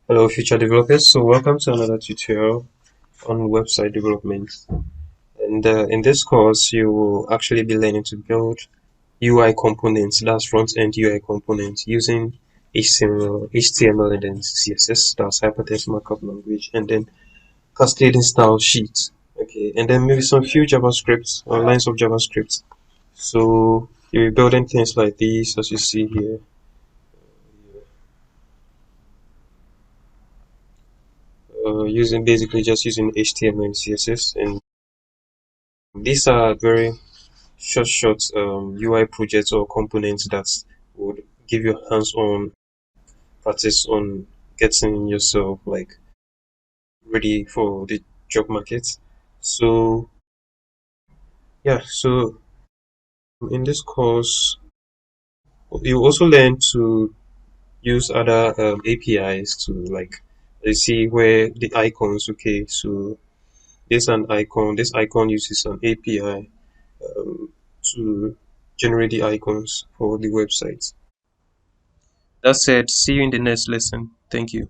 Hello, future developers. So, welcome to another tutorial on website development. And in this course, you will actually be learning to build UI components, that's front-end UI components, using HTML and then CSS, that's Hypertext Markup Language, and then cascading style sheets. Okay, and then maybe some few JavaScript or lines of JavaScript. So, you'll be building things like these, as you see here. Using basically just using HTML and CSS, and these are very short UI projects or components that would give you hands-on practice on getting yourself like ready for the job market. So yeah, so in this course you also learn to use other APIs to like you see where the icons. Okay, so there's an icon. This icon uses an API to generate the icons for the website. That said, see you in the next lesson. Thank you.